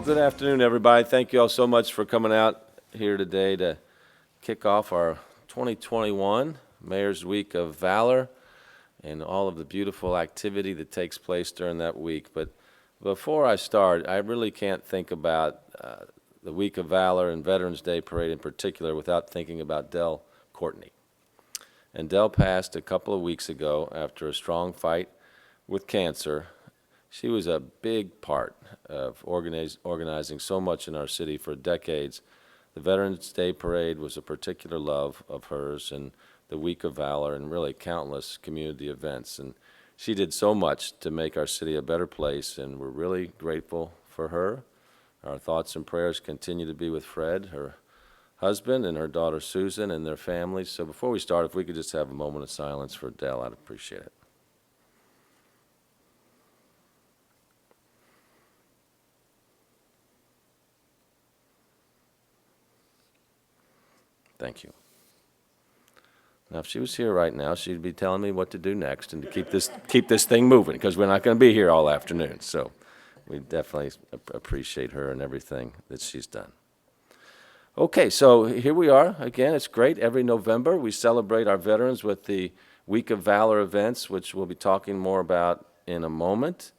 good afternoon, everybody. Thank you all so much for coming out here today to kick off our 2021 Mayor's Week of Valor and all of the beautiful activity that takes place during that week. But before I start, I really can't think about the Week of Valor and Veterans Day Parade in particular without thinking about Dell Courtney. And Dell passed a couple of weeks ago after a strong fight with cancer. She was a big part of organizing so much in our city for decades. The Veterans Day Parade was a particular love of hers, and the Week of Valor, and really countless community events. And she did so much to make our city a better place, and we're really grateful for her. Our thoughts and prayers continue to be with Fred, her husband, and her daughter Susan, and their families. So before we start, if we could just have a moment of silence for Dell, I'd appreciate it. Thank you. Now, if she was here right now, she'd be telling me what to do next and to keep this thing moving, because we're not going to be here all afternoon. So we definitely appreciate her and everything that she's done. Okay, so here we are again. It's great. Every November we celebrate our veterans with the Week of Valor events, which we'll be talking more about in a moment.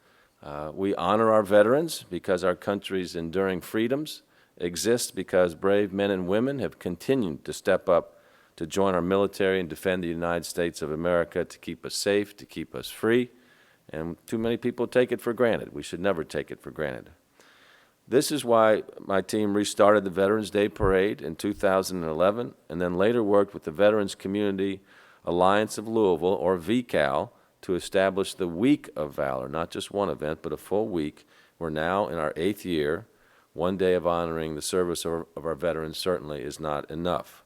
We honor our veterans because our country's enduring freedoms exist because brave men and women have continued to step up to join our military and defend the United States of America, to keep us safe, to keep us free, and too many people take it for granted. We should never take it for granted. This is why my team restarted the Veterans Day Parade in 2011 and then later worked with the Veterans Community Alliance of Louisville, or VCAL, to establish the Week of Valor, not just one event, but a full week. We're now in our 8th year. One day of honoring the service of our veterans certainly is not enough.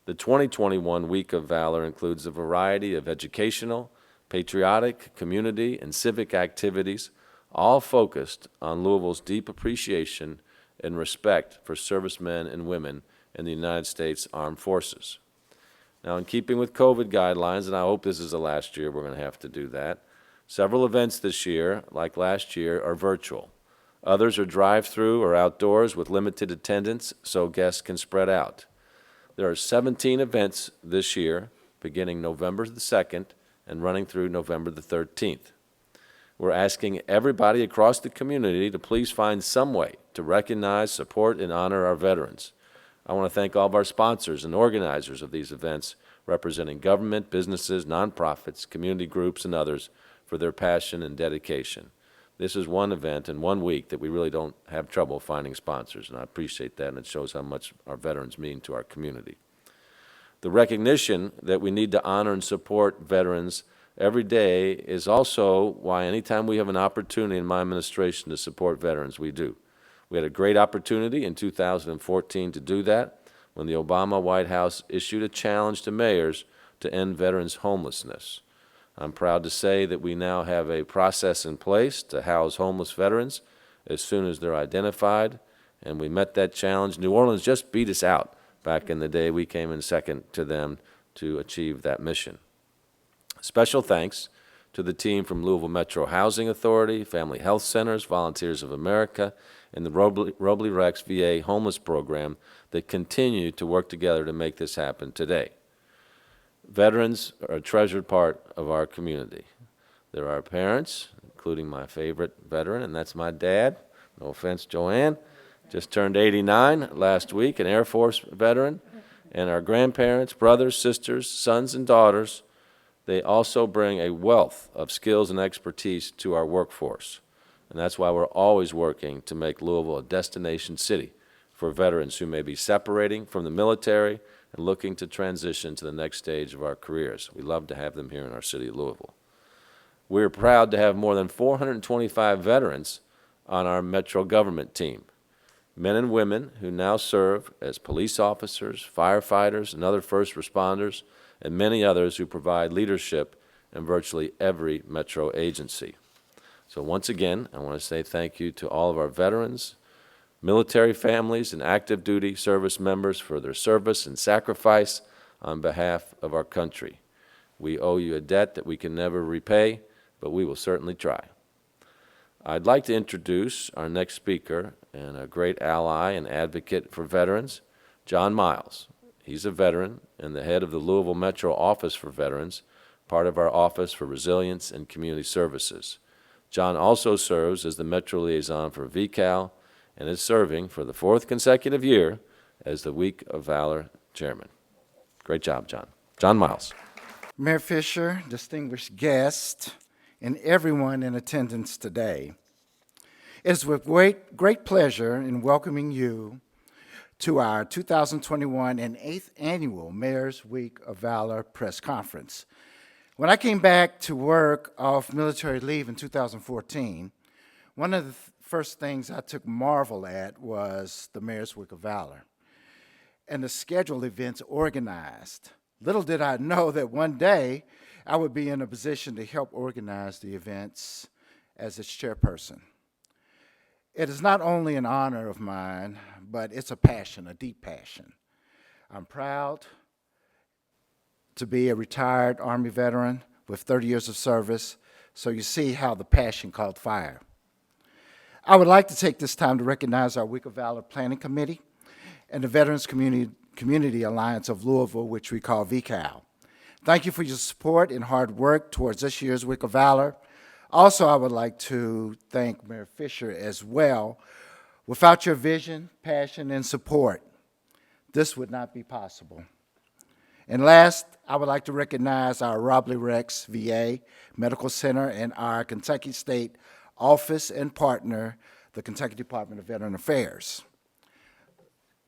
The 2021 Week of Valor includes a variety of educational, patriotic, community, and civic activities, all focused on Louisville's deep appreciation and respect for servicemen and women in the United States Armed Forces. Now, in keeping with COVID guidelines, and I hope this is the last year we're going to have to do that, several events this year, like last year, are virtual. Others are drive-through or outdoors with limited attendance so guests can spread out. There are 17 events this year, beginning November the 2nd and running through November the 13th. We're asking everybody across the community to please find some way to recognize, support, and honor our veterans. I want to thank all of our sponsors and organizers of these events, representing government, businesses, nonprofits, community groups, and others for their passion and dedication. This is one event in 1 week that we really don't have trouble finding sponsors, and I appreciate that, and it shows how much our veterans mean to our community. The recognition that we need to honor and support veterans every day is also why anytime we have an opportunity in my administration to support veterans, we do. We had a great opportunity in 2014 to do that when the Obama White House issued a challenge to mayors to end veterans' homelessness. I'm proud to say that we now have a process in place to house homeless veterans as soon as they're identified, and we met that challenge. New Orleans just beat us out back in the day. We came in second to them to achieve that mission. Special thanks to the team from Louisville Metro Housing Authority, Family Health Centers, Volunteers of America, and the Robley Rex VA Homeless Program that continue to work together to make this happen today. Veterans are a treasured part of our community. They're our parents, including my favorite veteran, and that's my dad. No offense, Joanne. Just turned 89 last week, an Air Force veteran. And our grandparents, brothers, sisters, sons, and daughters, they also bring a wealth of skills and expertise to our workforce. And that's why we're always working to make Louisville a destination city for veterans who may be separating from the military and looking to transition to the next stage of our careers. We love to have them here in our city of Louisville. We're proud to have more than 425 veterans on our Metro government team, men and women who now serve as police officers, firefighters, and other first responders, and many others who provide leadership in virtually every Metro agency. So once again, I want to say thank you to all of our veterans, military families, and active duty service members for their service and sacrifice on behalf of our country. We owe you a debt that we can never repay, but we will certainly try. I'd like to introduce our next speaker, and a great ally and advocate for veterans, John Miles. He's a veteran and the head of the Louisville Metro Office for Veterans, part of our Office for Resilience and Community Services. John also serves as the Metro Liaison for VCAL and is serving for the 4th consecutive year as the Week of Valor Chairman. Great job, John. John Miles. Mayor Fisher, distinguished guests, and everyone in attendance today. It is with great pleasure in welcoming you to our 2021 and 8th Annual Mayor's Week of Valor press conference. When I came back to work off military leave in 2014, one of the first things I took marvel at was the Mayor's Week of Valor and the scheduled events organized. Little did I know that one day I would be in a position to help organize the events as its chairperson. It is not only an honor of mine, but it's a passion, a deep passion. I'm proud to be a retired Army veteran with 30 years of service, so you see how the passion caught fire. I would like to take this time to recognize our Week of Valor Planning Committee and the Veterans Community Alliance of Louisville, which we call VCAL. Thank you for your support and hard work towards this year's Week of Valor. Also, I would like to thank Mayor Fisher as well. Without your vision, passion, and support, this would not be possible. And last, I would like to recognize our Robley Rex VA Medical Center and our Kentucky State Office and partner, the Kentucky Department of Veteran Affairs.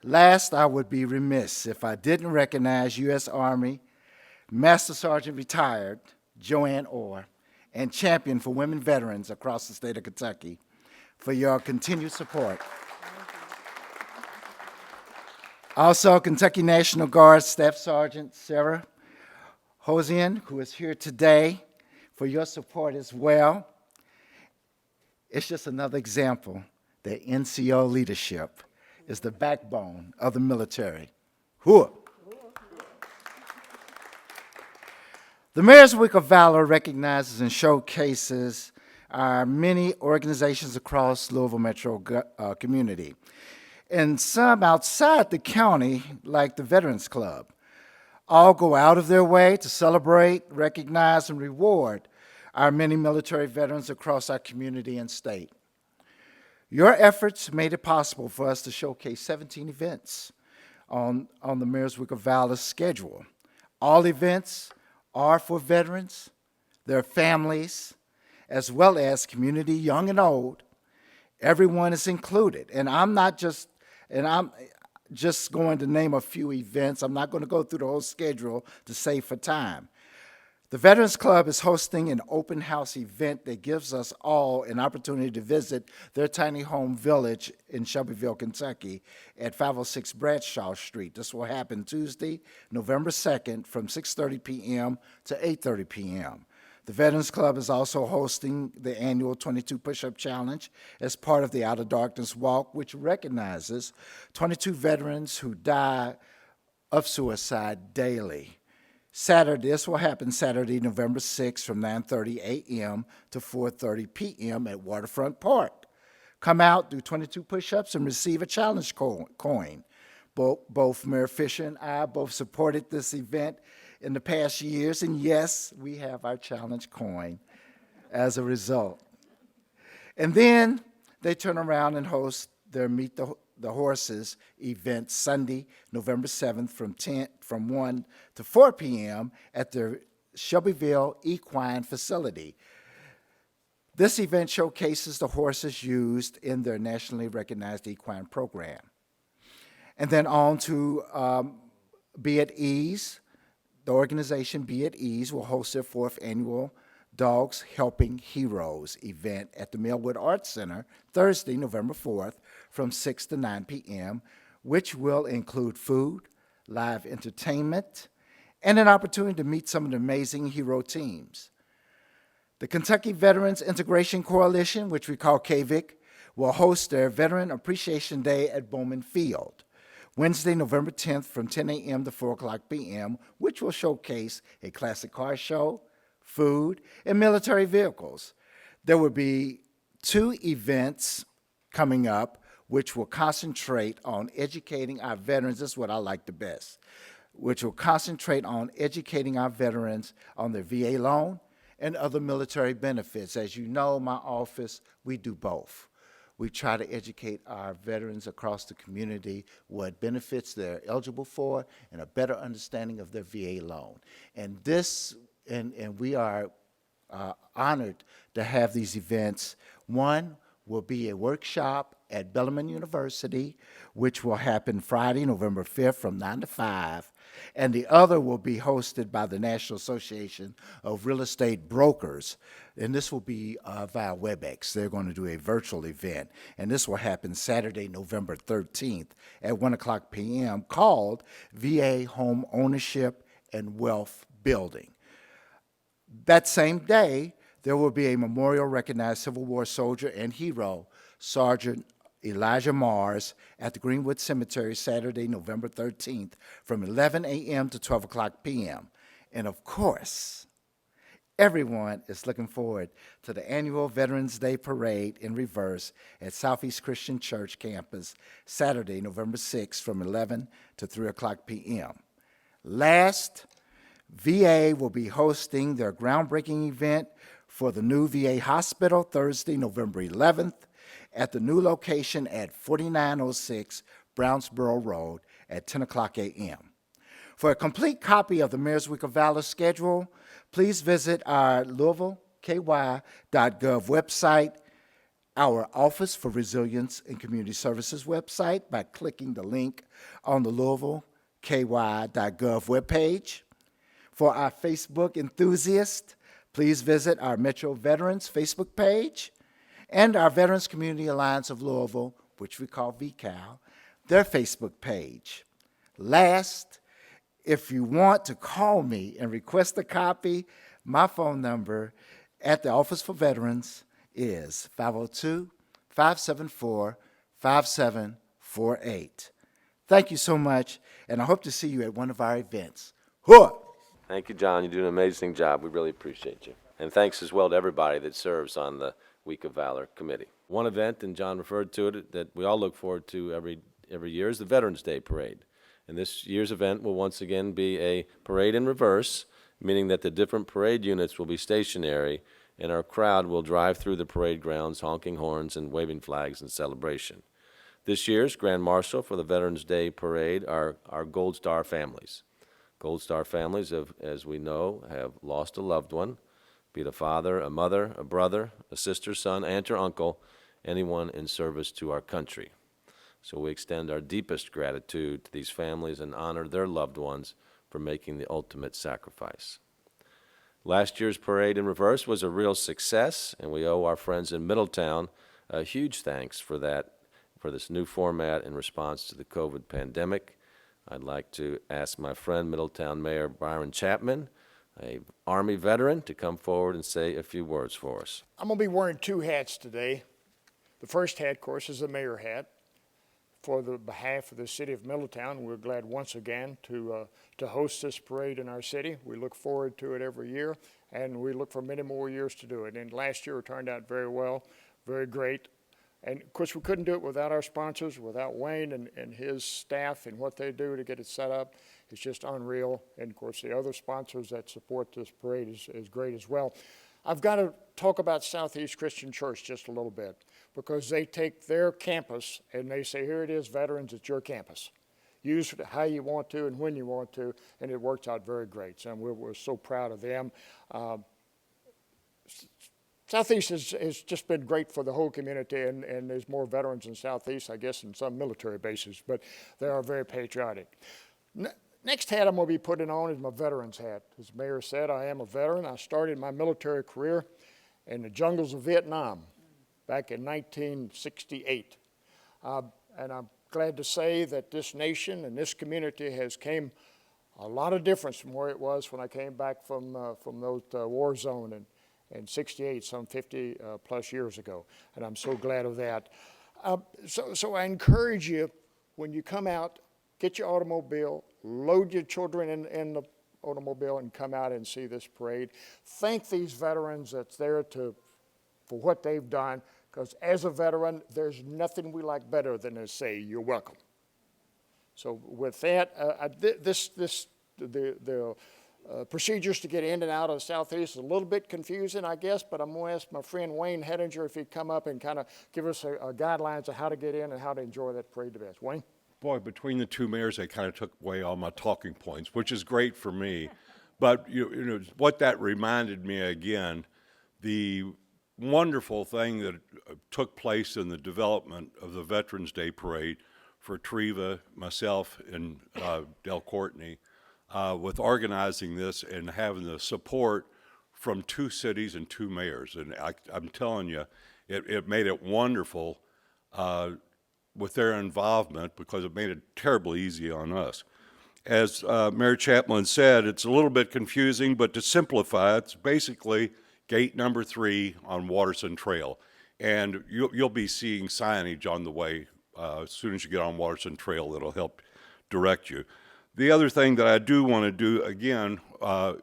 Last, I would be remiss if I didn't recognize U.S. Army Master Sergeant Retired Joanne Orr and Champion for Women Veterans across the state of Kentucky for your continued support. Also, Kentucky National Guard Staff Sergeant Sarah Hosian, who is here today, for your support as well. It's just another example that NCO leadership is the backbone of the military. Hooah! The Mayor's Week of Valor recognizes and showcases our many organizations across Louisville Metro community, and some outside the county, like the Veterans Club. All go out of their way to celebrate, recognize, and reward our many military veterans across our community and state. Your efforts made it possible for us to showcase 17 events on the Mayor's Week of Valor schedule. All events are for veterans, their families, as well as community, young and old. Everyone is included. And I'm just going to name a few events. I'm not going to go through the whole schedule to save for time. The Veterans Club is hosting an open house event that gives us all an opportunity to visit their tiny home village in Shelbyville, Kentucky at 506 Bradshaw Street. This will happen Tuesday, November 2nd from 6:30 p.m. to 8:30 p.m. The Veterans Club is also hosting the annual 22 Push-Up Challenge as part of the Out of Darkness Walk, which recognizes 22 veterans who die of suicide daily. This will happen Saturday, November 6th from 9:30 a.m. to 4:30 p.m. at Waterfront Park. Come out, do 22 push-ups, and receive a challenge coin. Both Mayor Fisher and I both supported this event in the past years, and yes, we have our challenge coin as a result. And then they turn around and host their Meet the Horses event Sunday, November 7th from 1 to 4 p.m. at their Shelbyville Equine Facility. This event showcases the horses used in their nationally recognized equine program. And then on to Be at Ease. The organization Be at Ease will host their 4th annual Dogs Helping Heroes event at the Millwood Arts Center Thursday, November 4th from 6 to 9 p.m., which will include food, live entertainment, and an opportunity to meet some of the amazing hero teams. The Kentucky Veterans Integration Coalition, which we call KVIC, will host their Veteran Appreciation Day at Bowman Field, Wednesday, November 10th from 10 a.m. to 4 o'clock p.m., which will showcase a classic car show, food, and military vehicles. There will be 2 events coming up. which will concentrate on educating our veterans. This is what I like the best, which will concentrate on educating our veterans on their VA loan and other military benefits. As you know, my office, we do both. We try to educate our veterans across the community what benefits they're eligible for and a better understanding of their VA loan. And we are honored to have these events. One will be a workshop at Bellarmine University, which will happen Friday, November 5th from 9 to 5. And the other will be hosted by the National Association of Real Estate Brokers. And this will be via WebEx. They're going to do a virtual event. And this will happen Saturday, November 13th at 1 o'clock p.m. called VA Home Ownership and Wealth Building. That same day, there will be a memorial recognized Civil War soldier and hero, Sergeant Elijah Mars, at the Greenwood Cemetery Saturday, November 13th from 11 a.m. to 12 o'clock p.m. And of course, everyone is looking forward to the annual Veterans Day Parade in reverse at Southeast Christian Church campus Saturday, November 6th from 11 to 3 o'clock p.m. Last, VA will be hosting their groundbreaking event for the new VA hospital Thursday, November 11th at the new location at 4906 Brownsboro Road at 10 o'clock a.m. For a complete copy of the Mayor's Week of Valor schedule, please visit our LouisvilleKY.gov website, our Office for Resilience and Community Services website by clicking the link on the LouisvilleKY.gov webpage. For our Facebook enthusiasts, please visit our Metro Veterans Facebook page and our Veterans Community Alliance of Louisville, which we call VCAL, their Facebook page. Last, if you want to call me and request a copy, my phone number at the Office for Veterans is 502-574-5748. Thank you so much, and I hope to see you at one of our events. Hooah! Thank you, John. You do an amazing job. We really appreciate you. And thanks as well to everybody that serves on the Week of Valor Committee. One event, and John referred to it, that we all look forward to every year is the Veterans Day Parade. And this year's event will once again be a parade in reverse, meaning that the different parade units will be stationary and our crowd will drive through the parade grounds honking horns and waving flags in celebration. This year's Grand Marshal for the Veterans Day Parade are our Gold Star families. Gold Star families, have, as we know, have lost a loved one, be it a father, a mother, a brother, a sister, son, aunt, or uncle, anyone in service to our country. So we extend our deepest gratitude to these families and honor their loved ones for making the ultimate sacrifice. Last year's parade in reverse was a real success, and we owe our friends in Middletown a huge thanks for this new format in response to the COVID pandemic. I'd like to ask my friend, Middletown Mayor Byron Chapman, an Army veteran, to come forward and say a few words for us. I'm going to be wearing two hats today. The first hat, of course, is the mayor hat. For the behalf of the city of Middletown, we're glad once again to host this parade in our city. We look forward to it every year, and we look for many more years to do it. And last year it turned out very well, very great. And of course, we couldn't do it without our sponsors, without Wayne and his staff and what they do to get it set up. It's just unreal. And of course, the other sponsors that support this parade is great as well. I've got to talk about Southeast Christian Church just a little bit, because they take their campus and they say, here it is, veterans, it's your campus. Use it how you want to and when you want to, and it works out very great. So we're so proud of them. Southeast has just been great for the whole community, and there's more veterans in Southeast, I guess, than some military bases, but they are very patriotic. Next hat I'm going to be putting on is my veteran's hat. As the mayor said, I am a veteran. I started my military career in the jungles of Vietnam back in 1968. And I'm glad to say that this nation and this community has came a lot of difference from where it was when I came back from those war zone in 68, some 50 plus years ago. And I'm so glad of that. So I encourage you, when you come out, get your automobile, load your children in the automobile and come out and see this parade. Thank these veterans that's there for what they've done Because as a veteran, there's nothing we like better than to say, "You're welcome." So with that, the procedures to get in and out of the Southeast is a little bit confusing, I guess, but I'm going to ask my friend Wayne Hettinger if he'd come up and kind of give us a guidelines of how to get in and how to enjoy that parade the best. Wayne? Boy, between the two mayors, they kind of took away all my talking points, which is great for me. But you know what that reminded me again, the wonderful thing that took place in the development of the Veterans Day Parade for Treva, myself, and Del Courtney, with organizing this and having the support from 2 cities and 2 mayors. And I'm telling you, it made it wonderful with their involvement, because it made it terribly easy on us. As Mayor Chapman said, it's a little bit confusing, but to simplify, it's basically gate number 3 on Waterson Trail. And you'll be seeing signage on the way as soon as you get on Waterson Trail that'll help direct you. The other thing that I do want to do, again,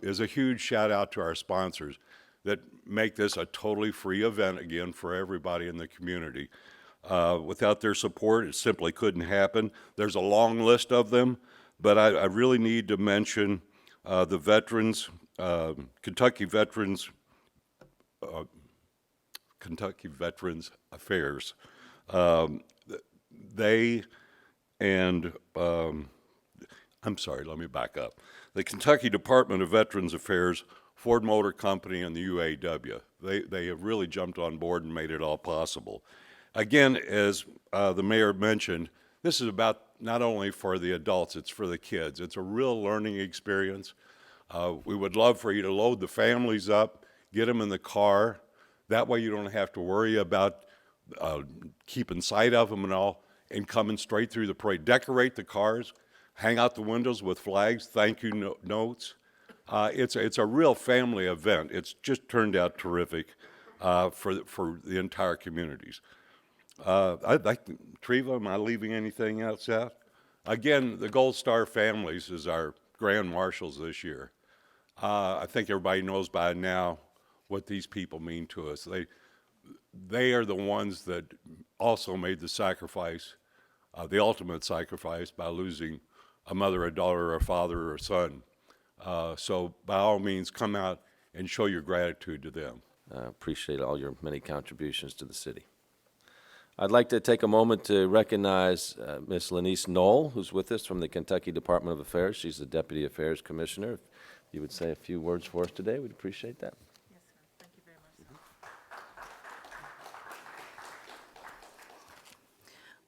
is a huge shout out to our sponsors that make this a totally free event, again, for everybody in the community. Without their support, it simply couldn't happen. There's a long list of them, but I really need to mention the veterans, Kentucky Veterans Affairs. They and I'm sorry, let me back up. The Kentucky Department of Veterans Affairs, Ford Motor Company, and the UAW. They have really jumped on board and made it all possible. Again, as the mayor mentioned, this is about not only for the adults, it's for the kids. It's a real learning experience. We would love for you to load the families up, get them in the car. That way you don't have to worry about keeping sight of them and all, and coming straight through the parade. Decorate the cars, hang out the windows with flags, thank you notes. It's a real family event. It's just turned out terrific for the entire communities. I'd like to, Treva, am I leaving anything else out? Again, the Gold Star Families is our grand marshals this year. I think everybody knows by now what these people mean to us. They are the ones that also made the sacrifice, the ultimate sacrifice, by losing a mother, a daughter, a father, or a son. So by all means, come out and show your gratitude to them. Appreciate all your many contributions to the city. I'd like to take a moment to recognize Ms. Lenice Knoll, who's with us from the Kentucky Department of Affairs. She's the Deputy Affairs Commissioner. If you would say a few words for us today, we'd appreciate that. Yes, sir. Thank you very much.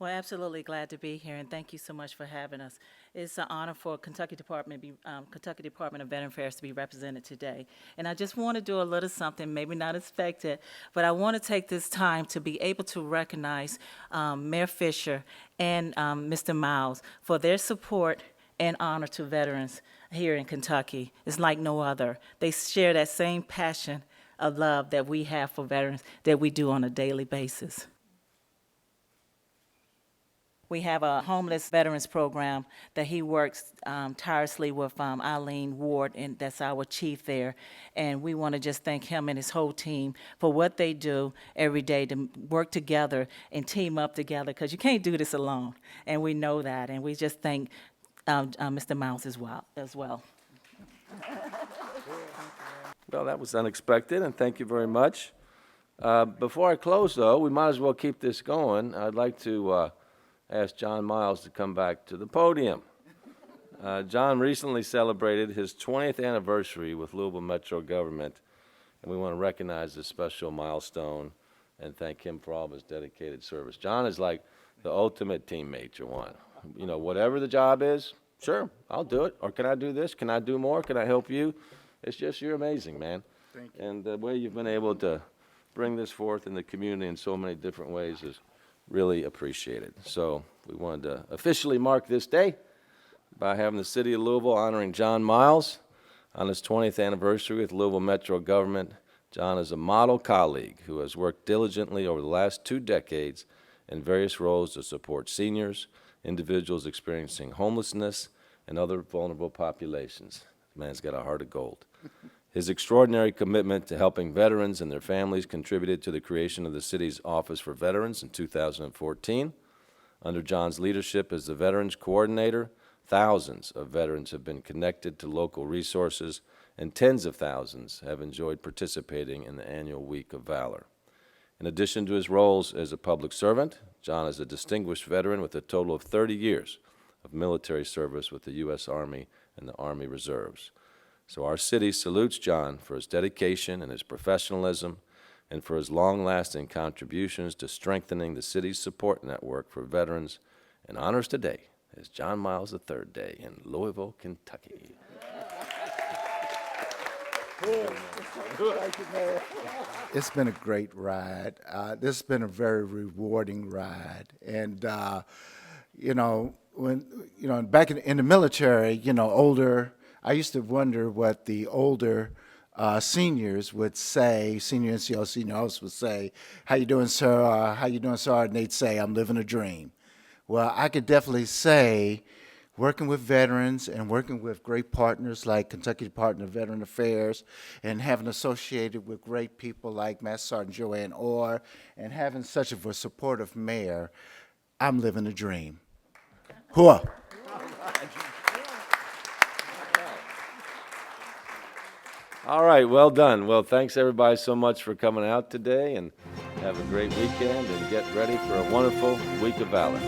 Well, absolutely glad to be here, and thank you so much for having us. It's an honor for Kentucky Department of Veteran Affairs to be represented today. And I just want to do a little something, maybe not expected, but I want to take this time to be able to recognize Mayor Fisher and Mr. Miles for their support and honor to veterans here in Kentucky. It's like no other. They share that same passion of love that we have for veterans that we do on a daily basis. We have a homeless veterans program that he works tirelessly with Eileen Ward, and that's our chief there. And we want to just thank him and his whole team for what they do every day to work together and team up together, because you can't do this alone, and we know that. And we just thank Mr. Miles as well. Well, that was unexpected, and thank you very much. Before I close, though, we might as well keep this going. I'd like to ask John Miles to come back to the podium. John recently celebrated his 20th anniversary with Louisville Metro government, and we want to recognize this special milestone and thank him for all of his dedicated service. John is like the ultimate teammate you want. You know, whatever the job is, sure, I'll do it. Or can I do this? Can I do more? Can I help you? It's just, you're amazing, man. Thank you. And the way you've been able to bring this forth in the community in so many different ways is really appreciated. So we wanted to officially mark this day by having the city of Louisville honoring John Miles on his 20th anniversary with Louisville Metro government. John is a model colleague who has worked diligently over the last 2 decades in various roles to support seniors, individuals experiencing homelessness, and other vulnerable populations. The man's got a heart of gold. His extraordinary commitment to helping veterans and their families contributed to the creation of the city's Office for Veterans in 2014. Under John's leadership as the Veterans Coordinator, thousands of veterans have been connected to local resources, and tens of thousands have enjoyed participating in the annual Week of Valor. In addition to his roles as a public servant, John is a distinguished veteran with a total of 30 years of military service with the U.S. Army and the Army Reserves. So our city salutes John for his dedication and his professionalism and for his long-lasting contributions to strengthening the city's support network for veterans, and honors today is John Miles III Day in Louisville, Kentucky. It's been a great ride. This has been a very rewarding ride. And, back in the military, I used to wonder what the older seniors would say, senior NCO, senior officers would say, "How you doing, sir? How you doing, sir?" And they'd say, "I'm living a dream." Well, I could definitely say, working with veterans and working with great partners like Kentucky Department of Veteran Affairs and having associated with great people like Master Sergeant Joanne Orr and having such a supportive mayor, I'm living a dream. Hooah! All right, well done. Well, thanks everybody so much for coming out today, and have a great weekend and get ready for a wonderful Week of Valor.